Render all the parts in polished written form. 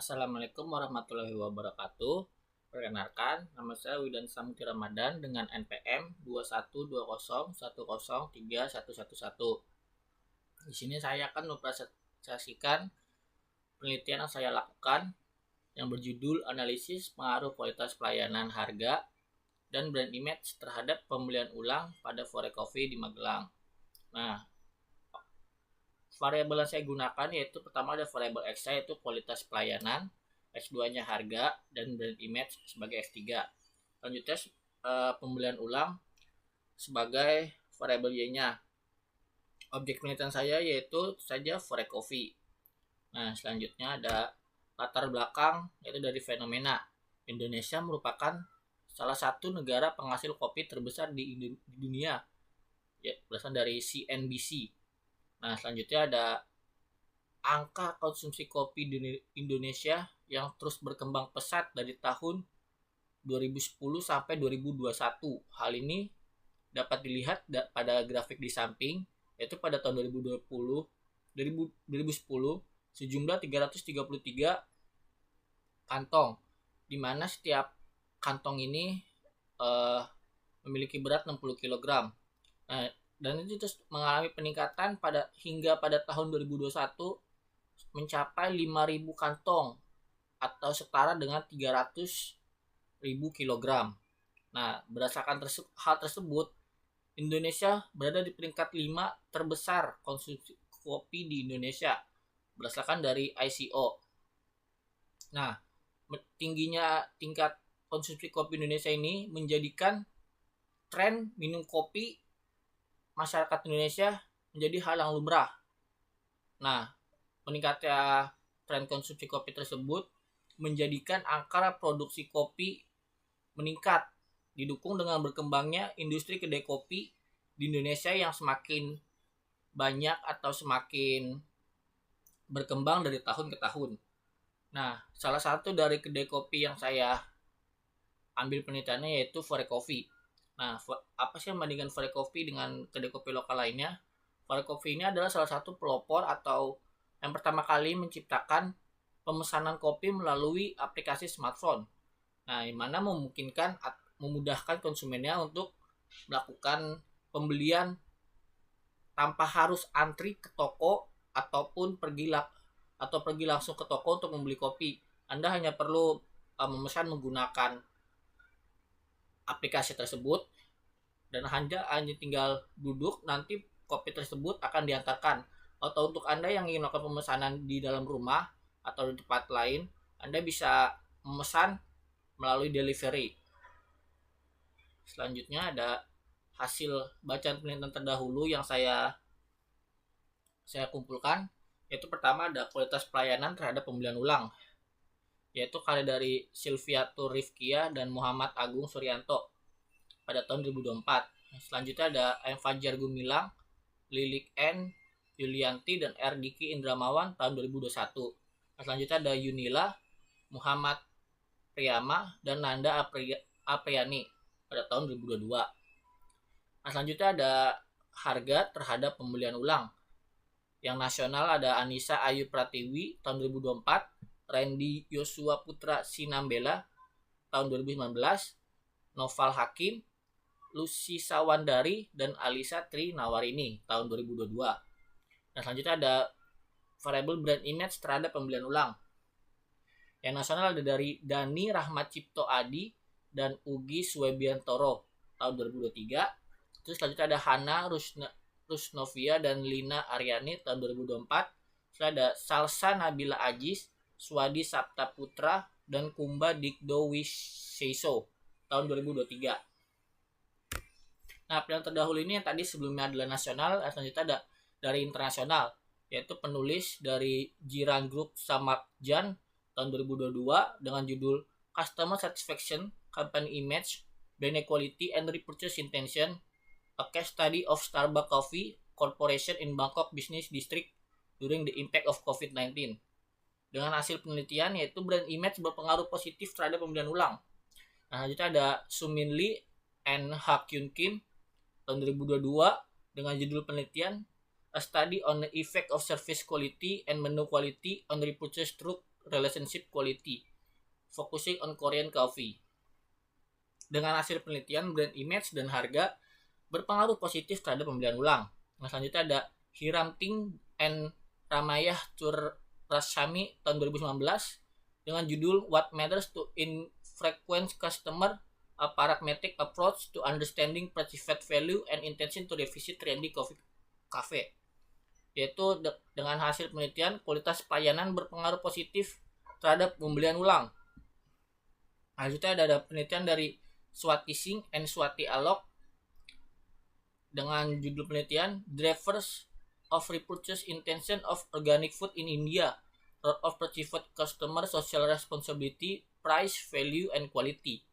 Assalamualaikum warahmatullahi wabarakatuh. Perkenalkan, nama saya Widan Samuti Ramadan dengan NPM 21201010311. Di sini saya akan mempresentasikan penelitian yang saya lakukan yang berjudul Analisis Pengaruh Kualitas Pelayanan Harga dan Brand Image terhadap pembelian ulang pada Forex Coffee di Magelang. Nah, variabel yang saya gunakan yaitu pertama ada variabel X yaitu kualitas pelayanan, X2-nya harga, dan brand image sebagai X3. Selanjutnya pembelian ulang sebagai variabel Y-nya. Objek penelitian saya yaitu saja Forex Coffee. Nah, selanjutnya ada latar belakang yaitu dari fenomena. Indonesia merupakan salah satu negara penghasil kopi terbesar di dunia, ya, berdasarkan dari CNBC. Nah, selanjutnya ada angka konsumsi kopi di Indonesia yang terus berkembang pesat dari tahun 2010 sampai 2021. Hal ini dapat dilihat pada grafik di samping, yaitu pada tahun 2010 sejumlah 333 kantong, di mana setiap kantong ini memiliki berat 60 kg. Nah, dan itu terus mengalami peningkatan hingga pada tahun 2021 mencapai 5.000 kantong atau setara dengan 300.000 kg. Nah, berdasarkan hal tersebut, Indonesia berada di peringkat 5 terbesar konsumsi kopi di Indonesia berdasarkan dari ICO. Nah, tingginya tingkat konsumsi kopi Indonesia ini menjadikan tren minum kopi masyarakat Indonesia menjadi hal yang lumrah. Nah, meningkatnya tren konsumsi kopi tersebut menjadikan angka produksi kopi meningkat, didukung dengan berkembangnya industri kedai kopi di Indonesia yang semakin banyak atau semakin berkembang dari tahun ke tahun. Nah, salah satu dari kedai kopi yang saya ambil penelitiannya yaitu Forex Coffee. Nah, apa sih yang membandingkan Forex Coffee dengan kedai kopi lokal lainnya? Forex Coffee ini adalah salah satu pelopor atau yang pertama kali menciptakan pemesanan kopi melalui aplikasi smartphone. Nah, yang mana memudahkan konsumennya untuk melakukan pembelian tanpa harus antri ke toko ataupun pergi langsung ke toko untuk membeli kopi. Anda hanya perlu memesan menggunakan aplikasi tersebut dan hanya tinggal duduk, nanti kopi tersebut akan diantarkan. Atau untuk Anda yang ingin melakukan pemesanan di dalam rumah atau di tempat lain, Anda bisa memesan melalui delivery. Selanjutnya ada hasil bacaan penelitian terdahulu yang saya kumpulkan, yaitu pertama ada kualitas pelayanan terhadap pembelian ulang, yaitu karya dari Silviatur Rifkia dan Muhammad Agung Suryanto pada tahun 2024. Selanjutnya ada M. Fajar Gumilang, Lilik N. Yulianti, dan R. Diki Indramawan tahun 2021. Selanjutnya ada Yunila, Muhammad Priyama, dan Nanda Apriyani pada tahun 2022. Selanjutnya ada harga terhadap pembelian ulang. Yang nasional ada Anissa Ayu Pratiwi tahun 2024, Randy Yosua Putra Sinambela tahun 2019, Noval Hakim, Lucy Sawandari, dan Alisa Tri Nawarini tahun 2022. Nah, selanjutnya ada variabel brand image terhadap pembelian ulang. Yang nasional ada dari Dani Rahmat Cipto Adi dan Ugi Swebiantoro tahun 2023. Terus selanjutnya ada Hana Rusnovia dan Lina Aryani tahun 2024. Setelah ada Salsa Nabila Ajis, Swadi Sapta Putra, dan Kumba Dikdo Wiseiso tahun 2023. Nah, yang terdahulu ini yang tadi sebelumnya adalah nasional, selanjutnya ada dari internasional, yaitu penulis dari Jiran Group Samarjan tahun 2022 dengan judul Customer Satisfaction, Company Image, Brand Equality, and Repurchase Intention, a case study of Starbucks Coffee Corporation in Bangkok Business District during the impact of COVID-19. Dengan hasil penelitian yaitu brand image berpengaruh positif terhadap pembelian ulang. Nah, selanjutnya ada Sumin Lee and Ha Kyun Kim tahun 2022 dengan judul penelitian A Study on the Effect of Service Quality and Menu Quality on Repurchase Through relationship quality, focusing on Korean coffee. Dengan hasil penelitian, brand image dan harga berpengaruh positif terhadap pembelian ulang. Nah, selanjutnya ada Hiram Ting and Ramayah Churrasamy tahun 2019 dengan judul What Matters to Infrequent Customer, a Pragmatic Approach to Understanding Perceived Value and Intention to Revisit Trendy Coffee Cafe. Yaitu dengan hasil penelitian, kualitas pelayanan berpengaruh positif terhadap pembelian ulang. Selanjutnya ada penelitian dari Swati Singh and Swati Alok dengan judul penelitian Drivers of Repurchase Intention of Organic Food in India, Role of Perceived Customer Social Responsibility, Price, Value, and Quality,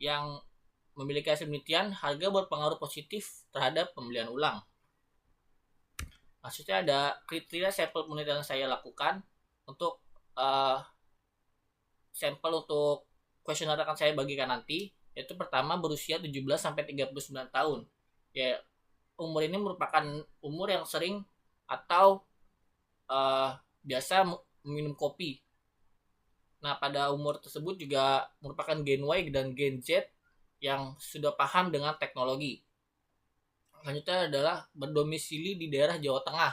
yang memiliki hasil penelitian harga berpengaruh positif terhadap pembelian ulang. Maksudnya ada kriteria sampel penelitian yang saya lakukan untuk sampel untuk kuesioner akan saya bagikan nanti, yaitu pertama berusia 17-39 tahun. Ya, umur ini merupakan umur yang sering atau biasa minum kopi. Nah, pada umur tersebut juga merupakan Gen Y dan Gen Z yang sudah paham dengan teknologi. Selanjutnya adalah berdomisili di daerah Jawa Tengah.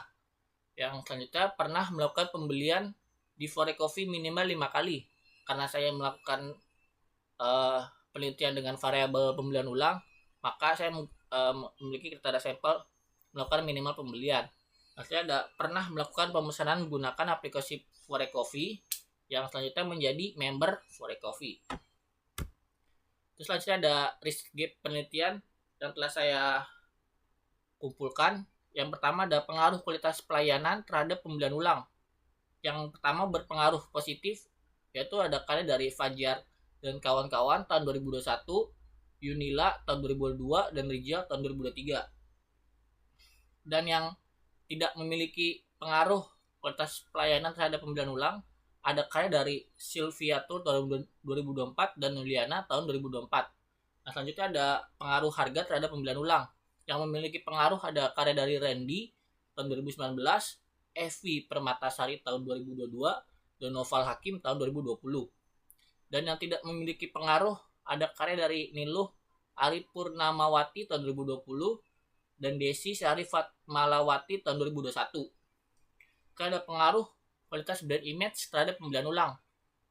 Yang selanjutnya pernah melakukan pembelian di Fore Coffee minimal 5 kali. Karena saya melakukan penelitian dengan variabel pembelian ulang, maka saya memiliki kriteria sampel melakukan minimal pembelian. Maksudnya ada pernah melakukan pemesanan menggunakan aplikasi Fore Coffee, yang selanjutnya menjadi member Fore Coffee. Terus selanjutnya ada risk gap penelitian yang telah saya kumpulkan. Yang pertama ada pengaruh kualitas pelayanan terhadap pembelian ulang. Yang pertama berpengaruh positif, yaitu ada karya dari Fajar dan kawan-kawan tahun 2021, Yunila tahun 2022, dan Rijal tahun 2023. Dan yang tidak memiliki pengaruh kualitas pelayanan terhadap pembelian ulang ada karya dari Sylvia Tur tahun 2024 dan Nuliana tahun 2024. Nah, selanjutnya ada pengaruh harga terhadap pembelian ulang. Yang memiliki pengaruh ada karya dari Randy tahun 2019, Evi Permatasari tahun 2022, dan Noval Hakim tahun 2020. Dan yang tidak memiliki pengaruh ada karya dari Niluh Aripurnamawati tahun 2020 dan Desi Syarifat Malawati tahun 2021. Ada pengaruh kualitas brand image terhadap pembelian ulang.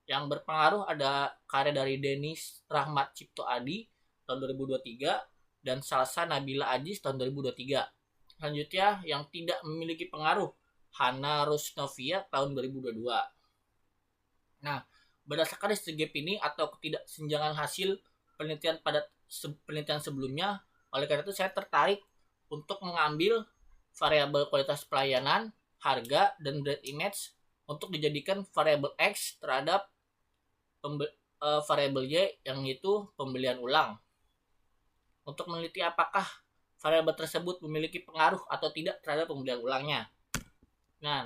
Yang berpengaruh ada karya dari Denis Rahmat Cipto Adi tahun 2023 dan Salsa Nabila Aziz tahun 2023. Selanjutnya yang tidak memiliki pengaruh Hana Rusnovia tahun 2022. Nah, berdasarkan risk gap ini atau ketidaksenjangan hasil penelitian pada penelitian sebelumnya, oleh karena itu saya tertarik untuk mengambil variabel kualitas pelayanan, harga, dan brand image untuk dijadikan variabel X terhadap variabel Y yang itu pembelian ulang. Untuk meneliti apakah variabel tersebut memiliki pengaruh atau tidak terhadap pembelian ulangnya. Nah,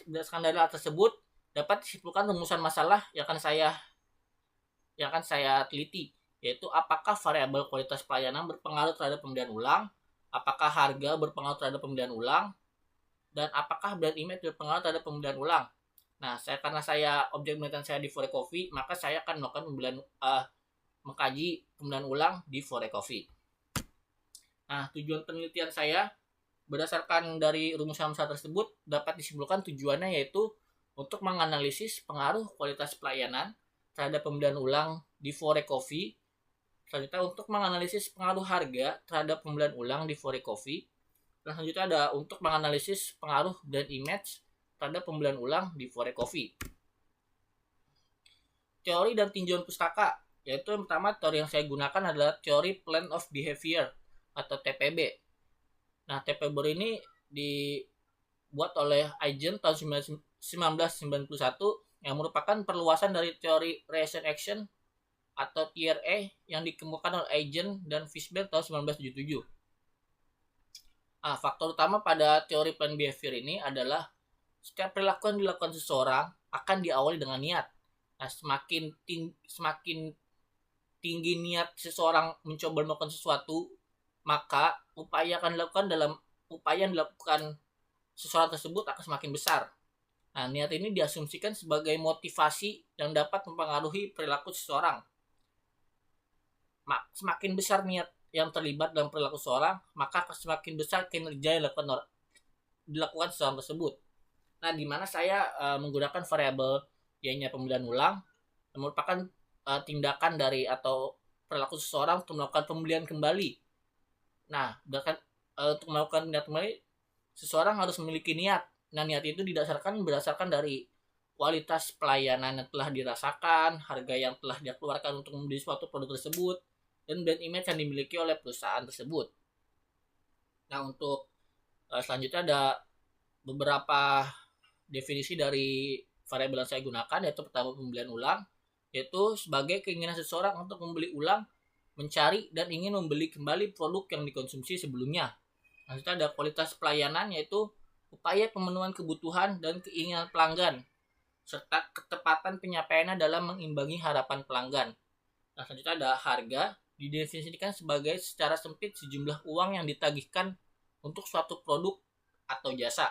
berdasarkan dari hal tersebut dapat disimpulkan rumusan masalah yang akan saya teliti, yaitu apakah variabel kualitas pelayanan berpengaruh terhadap pembelian ulang, apakah harga berpengaruh terhadap pembelian ulang, dan apakah brand image berpengaruh terhadap pembelian ulang. Nah, karena objek penelitian saya di Fore Coffee, maka saya akan melakukan mengkaji pembelian ulang di Fore Coffee. Nah, tujuan penelitian saya berdasarkan dari rumusan masalah tersebut dapat disimpulkan tujuannya yaitu untuk menganalisis pengaruh kualitas pelayanan terhadap pembelian ulang di Fore Coffee. Selanjutnya untuk menganalisis pengaruh harga terhadap pembelian ulang di Fore Coffee. Dan selanjutnya ada untuk menganalisis pengaruh brand image terhadap pembelian ulang di Fore Coffee. Teori dan tinjauan pustaka, yaitu yang pertama teori yang saya gunakan adalah teori Plan of Behavior atau TPB. Nah, TPB ini dibuat oleh Aizen tahun 1991 yang merupakan perluasan dari teori Reaction Action atau TRA yang dikemukakan oleh Aizen dan Fishback tahun 1977. Faktor utama pada teori plan behavior ini adalah setiap perilaku yang dilakukan seseorang akan diawali dengan niat. Nah, semakin tinggi niat seseorang mencoba melakukan sesuatu, maka upaya yang dilakukan seseorang tersebut akan semakin besar. Nah, niat ini diasumsikan sebagai motivasi yang dapat mempengaruhi perilaku seseorang. Semakin besar niat yang terlibat dalam perilaku seseorang, maka semakin besar kinerja yang dilakukan seseorang tersebut. Nah, di mana saya menggunakan variabel y-nya pembelian ulang, merupakan tindakan dari atau perilaku seseorang untuk melakukan pembelian kembali. Nah, untuk melakukan niat kembali, seseorang harus memiliki niat. Nah, niat itu berdasarkan dari kualitas pelayanan yang telah dirasakan, harga yang telah dia keluarkan untuk membeli suatu produk tersebut, dan brand image yang dimiliki oleh perusahaan tersebut. Nah, untuk selanjutnya ada beberapa definisi dari variabel yang saya gunakan, yaitu pertama pembelian ulang, yaitu sebagai keinginan seseorang untuk membeli ulang, mencari dan ingin membeli kembali produk yang dikonsumsi sebelumnya. Selanjutnya ada kualitas pelayanan, yaitu upaya pemenuhan kebutuhan dan keinginan pelanggan, serta ketepatan penyampaiannya dalam mengimbangi harapan pelanggan. Nah, selanjutnya ada harga, didefinisikan sebagai secara sempit sejumlah uang yang ditagihkan untuk suatu produk atau jasa.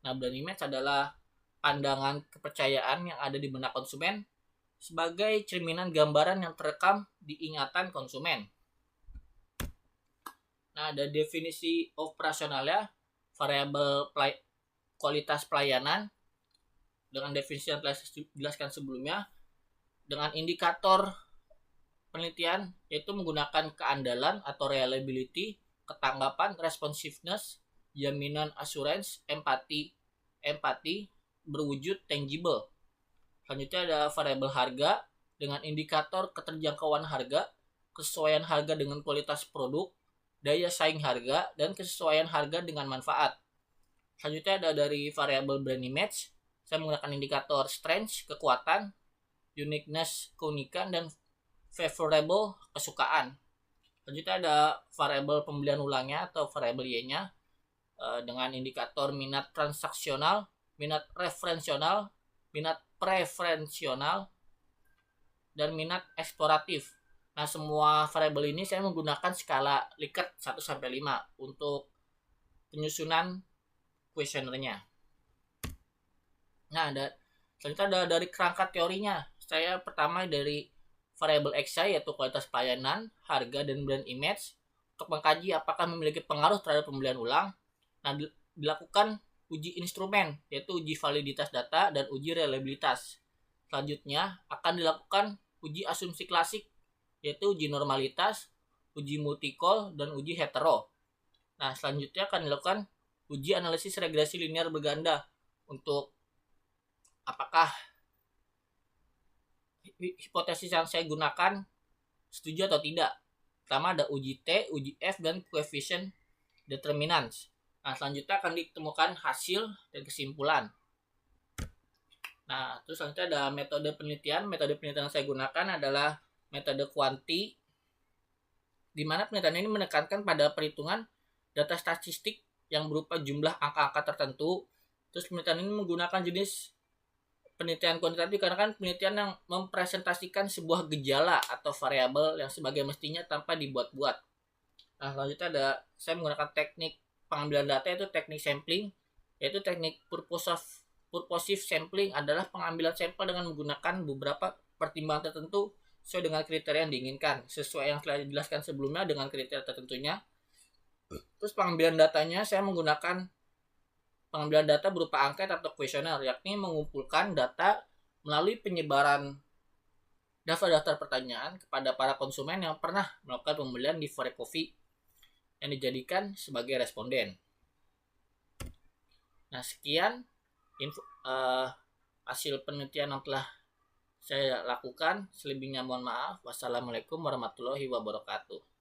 Nah, brand image adalah pandangan kepercayaan yang ada di benak konsumen sebagai cerminan gambaran yang terekam di ingatan konsumen. Nah, ada definisi operasionalnya, variabel kualitas pelayanan dengan definisi yang telah dijelaskan sebelumnya, dengan indikator penelitian yaitu menggunakan keandalan atau reliability, ketanggapan, responsiveness, jaminan assurance, empati berwujud tangible. Selanjutnya ada variabel harga dengan indikator keterjangkauan harga, kesesuaian harga dengan kualitas produk, daya saing harga, dan kesesuaian harga dengan manfaat. Selanjutnya ada dari variabel brand image, saya menggunakan indikator strength, kekuatan, uniqueness, keunikan, dan favorable, kesukaan. Selanjutnya ada variabel pembelian ulangnya atau variabel y-nya dengan indikator minat transaksional, minat referensional, minat preferensional, dan minat eksploratif. Nah, semua variabel ini saya menggunakan skala Likert 1-5 untuk penyusunan kuesionernya. Nah, selanjutnya ada dari kerangka teorinya. Saya pertama dari variabel XI, yaitu kualitas pelayanan, harga, dan brand image, untuk mengkaji apakah memiliki pengaruh terhadap pembelian ulang. Nah, dilakukan uji instrumen, yaitu uji validitas data dan uji reliabilitas. Selanjutnya akan dilakukan uji asumsi klasik, yaitu uji normalitas, uji multicol, dan uji hetero. Nah, selanjutnya akan dilakukan uji analisis regresi linear berganda untuk apakah hipotesis yang saya gunakan setuju atau tidak. Pertama ada uji T, uji F, dan coefficient determinants. Nah, selanjutnya akan ditemukan hasil dan kesimpulan. Nah, terus selanjutnya ada metode penelitian. Metode penelitian yang saya gunakan adalah metode kuanti, di mana penelitian ini menekankan pada perhitungan data statistik yang berupa jumlah angka-angka tertentu. Terus penelitian ini menggunakan jenis penelitian kuantitatif karena kan penelitian yang mempresentasikan sebuah gejala atau variabel yang sebagai mestinya tanpa dibuat-buat. Nah, selanjutnya saya menggunakan teknik pengambilan data, yaitu teknik sampling, yaitu teknik purposive sampling adalah pengambilan sampel dengan menggunakan beberapa pertimbangan tertentu sesuai dengan kriteria yang diinginkan, sesuai yang telah dijelaskan sebelumnya dengan kriteria tertentunya. Terus pengambilan datanya saya menggunakan pengambilan data berupa angket atau kuesioner, yakni mengumpulkan data melalui penyebaran daftar-daftar pertanyaan kepada para konsumen yang pernah melakukan pembelian di Fore Coffee yang dijadikan sebagai responden. Nah, sekian hasil penelitian yang telah saya lakukan. Selebihnya mohon maaf. Wassalamualaikum warahmatullahi wabarakatuh.